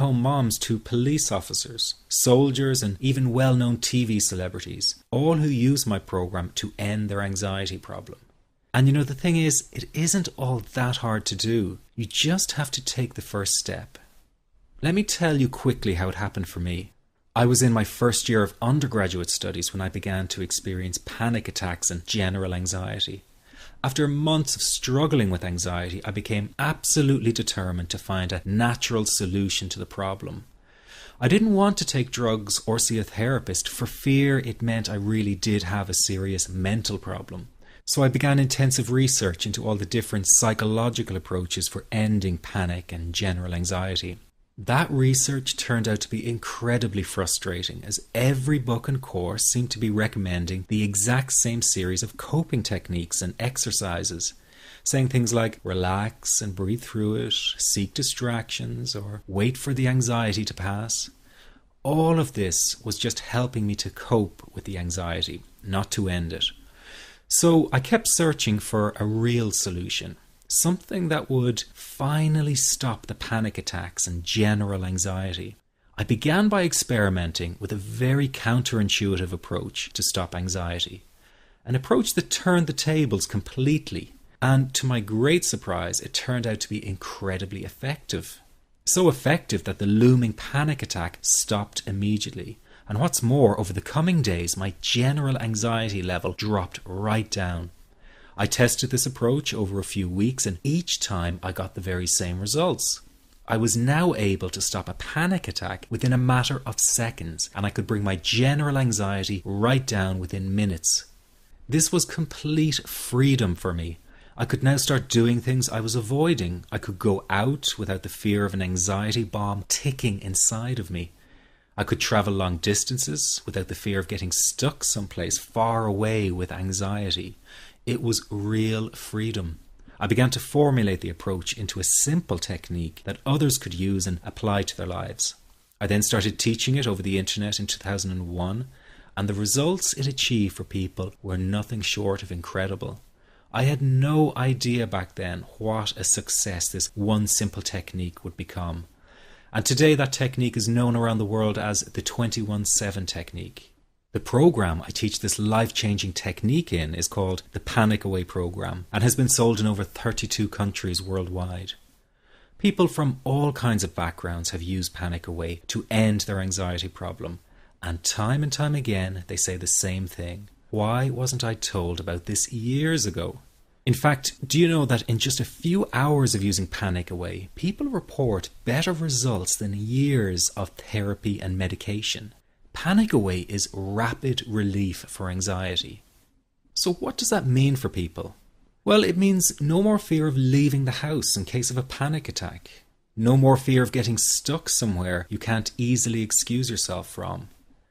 Home moms to police officers, soldiers, and even well-known TV celebrities, all who use my program to end their anxiety problem. And the thing is, it isn't all that hard to do. You just have to take the first step. Let me tell you quickly how it happened for me. I was in my first year of undergraduate studies when I began to experience panic attacks and general anxiety. After months of struggling with anxiety, I became absolutely determined to find a natural solution to the problem. I didn't want to take drugs or see a therapist for fear it meant I really did have a serious mental problem. So I began intensive research into all the different psychological approaches for ending panic and general anxiety. That research turned out to be incredibly frustrating, as every book and course seemed to be recommending the exact same series of coping techniques and exercises, saying things like relax and breathe through it, seek distractions, or wait for the anxiety to pass. All of this was just helping me to cope with the anxiety, not to end it. So I kept searching for a real solution. Something that would finally stop the panic attacks and general anxiety. I began by experimenting with a very counterintuitive approach to stop anxiety. An approach that turned the tables completely. And to my great surprise, it turned out to be incredibly effective. So effective that the looming panic attack stopped immediately. And what's more, over the coming days, my general anxiety level dropped right down. I tested this approach over a few weeks, and each time I got the very same results. I was now able to stop a panic attack within a matter of seconds, and I could bring my general anxiety right down within minutes. This was complete freedom for me. I could now start doing things I was avoiding. I could go out without the fear of an anxiety bomb ticking inside of me. I could travel long distances without the fear of getting stuck someplace far away with anxiety. It was real freedom. I began to formulate the approach into a simple technique that others could use and apply to their lives. I then started teaching it over the internet in 2001, and the results it achieved for people were nothing short of incredible. I had no idea back then what a success this one simple technique would become. And today that technique is known around the world as the 21-7 technique. The program I teach this life-changing technique in is called the Panic Away program and has been sold in over 32 countries worldwide. People from all kinds of backgrounds have used Panic Away to end their anxiety problem, and time again they say the same thing. Why wasn't I told about this years ago? In fact, do you know that in just a few hours of using Panic Away, people report better results than years of therapy and medication? Panic Away is rapid relief for anxiety. So what does that mean for people? Well, it means no more fear of leaving the house in case of a panic attack. No more fear of getting stuck somewhere you can't easily excuse yourself from.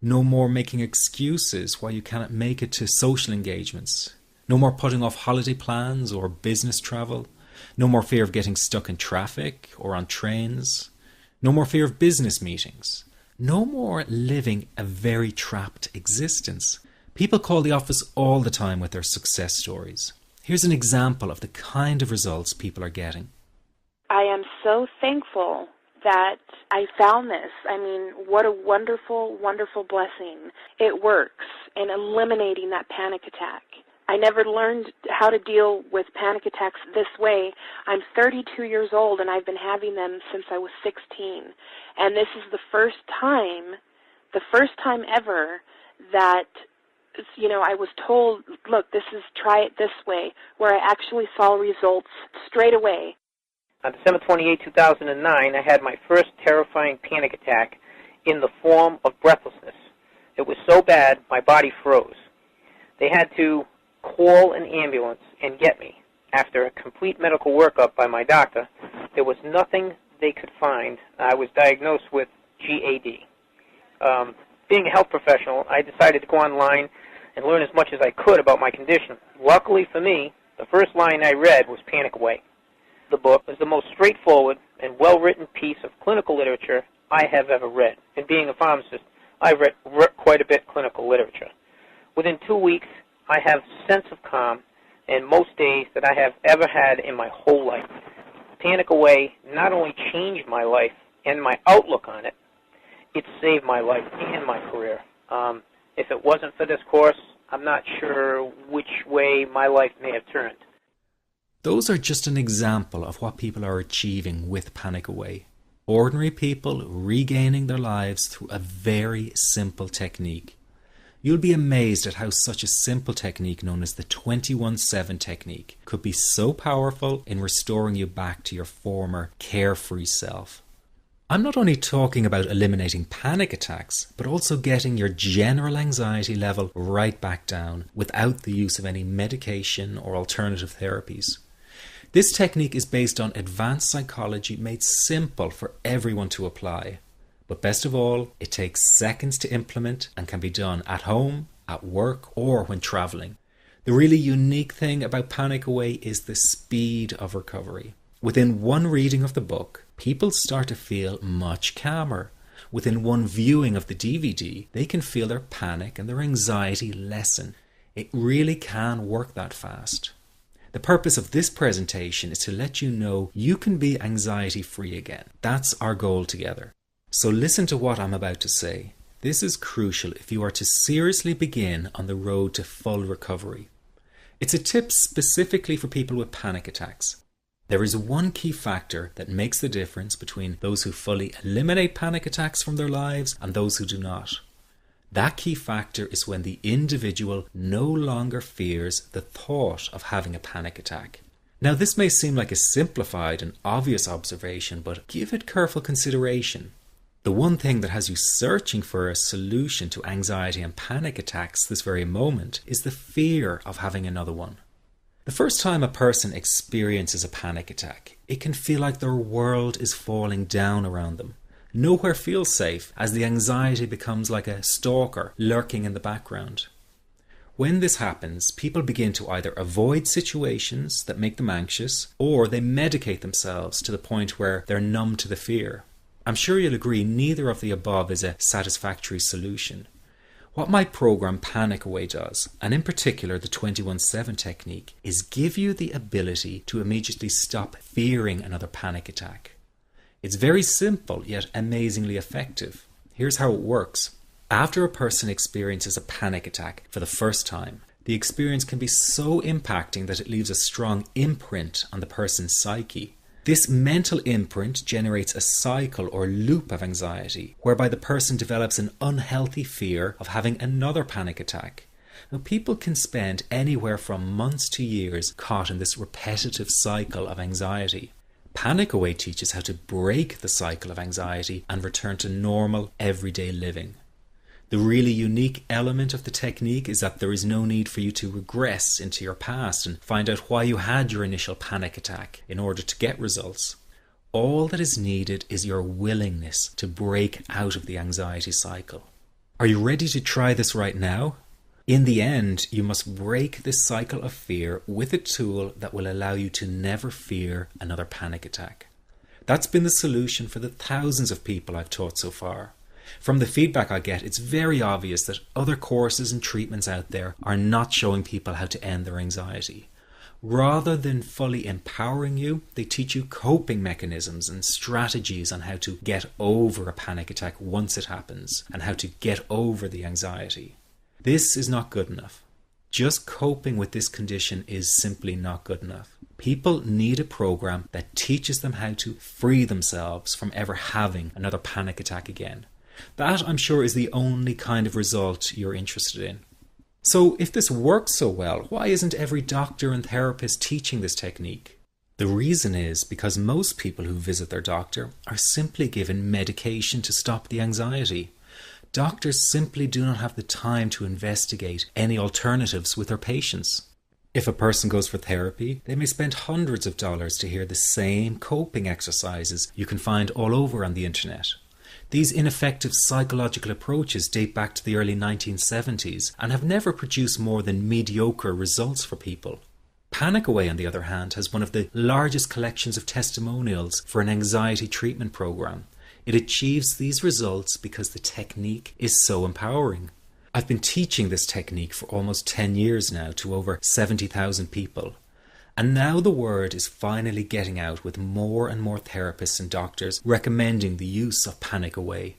No more making excuses why you cannot make it to social engagements. No more putting off holiday plans or business travel. No more fear of getting stuck in traffic or on trains. No more fear of business meetings. No more living a very trapped existence. People call the office all the time with their success stories. Here's an example of the kind of results people are getting. I am so thankful that I found this. I mean, what a wonderful, wonderful blessing. It works in eliminating that panic attack. I never learned how to deal with panic attacks this way. I'm 32 years old and I've been having them since I was 16. And this is the first time ever that, I was told, look, try it this way, where I actually saw results straight away. On December 28, 2009, I had my first terrifying panic attack in the form of breathlessness. It was so bad, my body froze. They had to call an ambulance and get me. After a complete medical workup by my doctor, there was nothing they could find. I was diagnosed with GAD. Being a health professional, I decided to go online and learn as much as I could about my condition. Luckily for me, the first line I read was Panic Away. The book is the most straightforward and well-written piece of clinical literature I have ever read. And being a pharmacist, I've read quite a bit of clinical literature. Within 2 weeks, I have a sense of calm in most days that I have ever had in my whole life. Panic Away not only changed my life, and my outlook on it, it saved my life and my career. If it wasn't for this course, I'm not sure which way my life may have turned. Those are just an example of what people are achieving with Panic Away. Ordinary people regaining their lives through a very simple technique. You'll be amazed at how such a simple technique known as the 21-7 technique could be so powerful in restoring you back to your former carefree self. I'm not only talking about eliminating panic attacks, but also getting your general anxiety level right back down without the use of any medication or alternative therapies. This technique is based on advanced psychology made simple for everyone to apply. But best of all, it takes seconds to implement and can be done at home, at work, or when traveling. The really unique thing about Panic Away is the speed of recovery. Within one reading of the book, people start to feel much calmer. Within one viewing of the DVD, they can feel their panic and their anxiety lessen. It really can work that fast. The purpose of this presentation is to let you know you can be anxiety-free again. That's our goal together. So listen to what I'm about to say. This is crucial if you are to seriously begin on the road to full recovery. It's a tip specifically for people with panic attacks. There is one key factor that makes the difference between those who fully eliminate panic attacks from their lives and those who do not. That key factor is when the individual no longer fears the thought of having a panic attack. Now, this may seem like a simplified and obvious observation, but give it careful consideration. The one thing that has you searching for a solution to anxiety and panic attacks this very moment is the fear of having another one. The first time a person experiences a panic attack, it can feel like their world is falling down around them. Nowhere feels safe as the anxiety becomes like a stalker lurking in the background. When this happens, people begin to either avoid situations that make them anxious, or they medicate themselves to the point where they're numb to the fear. I'm sure you'll agree neither of the above is a satisfactory solution. What my program Panic Away does, and in particular the 21-7 technique, is give you the ability to immediately stop fearing another panic attack. It's very simple yet amazingly effective. Here's how it works. After a person experiences a panic attack for the first time, the experience can be so impacting that it leaves a strong imprint on the person's psyche. This mental imprint generates a cycle or loop of anxiety, whereby the person develops an unhealthy fear of having another panic attack. Now, people can spend anywhere from months to years caught in this repetitive cycle of anxiety. Panic Away teaches how to break the cycle of anxiety and return to normal, everyday living. The really unique element of the technique is that there is no need for you to regress into your past and find out why you had your initial panic attack in order to get results. All that is needed is your willingness to break out of the anxiety cycle. Are you ready to try this right now? In the end, you must break this cycle of fear with a tool that will allow you to never fear another panic attack. That's been the solution for the thousands of people I've taught so far. From the feedback I get, it's very obvious that other courses and treatments out there are not showing people how to end their anxiety. Rather than fully empowering you, they teach you coping mechanisms and strategies on how to get over a panic attack once it happens and how to get over the anxiety. This is not good enough. Just coping with this condition is simply not good enough. People need a program that teaches them how to free themselves from ever having another panic attack again. That, I'm sure, is the only kind of result you're interested in. So if this works so well, why isn't every doctor and therapist teaching this technique? The reason is because most people who visit their doctor are simply given medication to stop the anxiety. Doctors simply do not have the time to investigate any alternatives with their patients. If a person goes for therapy, they may spend hundreds of dollars to hear the same coping exercises you can find all over on the internet. These ineffective psychological approaches date back to the early 1970s and have never produced more than mediocre results for people. Panic Away, on the other hand, has one of the largest collections of testimonials for an anxiety treatment program. It achieves these results because the technique is so empowering. I've been teaching this technique for almost 10 years now to over 70,000 people. And now the word is finally getting out with more and more therapists and doctors recommending the use of Panic Away.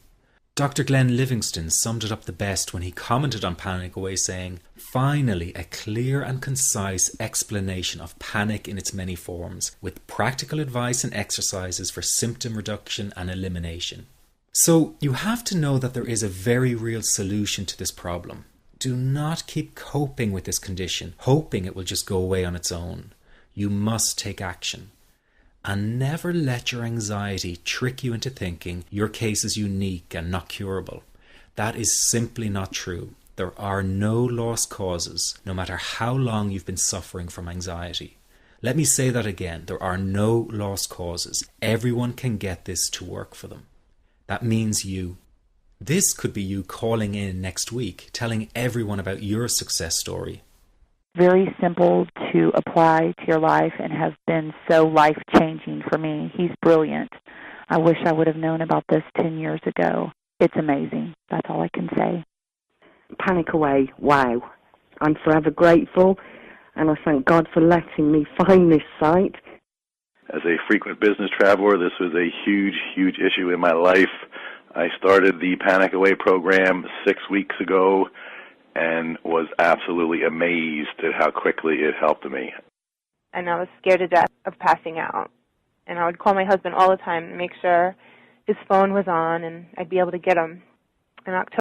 Dr. Glenn Livingston summed it up the best when he commented on Panic Away saying, "Finally, a clear and concise explanation of panic in its many forms, with practical advice and exercises for symptom reduction and elimination." So you have to know that there is a very real solution to this problem. Do not keep coping with this condition, hoping it will just go away on its own. You must take action. And never let your anxiety trick you into thinking your case is unique and not curable. That is simply not true. There are no lost causes, no matter how long you've been suffering from anxiety. Let me say that again. There are no lost causes. Everyone can get this to work for them. That means you. This could be you calling in next week, telling everyone about your success story. Very simple to apply to your life and has been so life-changing for me. He's brilliant. I wish I would have known about this 10 years ago. It's amazing. That's all I can say. Panic Away, wow. I'm forever grateful, and I thank God for letting me find this site. As a frequent business traveler, this was a huge, huge issue in my life. I started the Panic Away program 6 weeks ago and was absolutely amazed at how quickly it helped me. And I was scared to death of passing out. And I would call my husband all the time to make sure his phone was on and I'd be able to get him. In October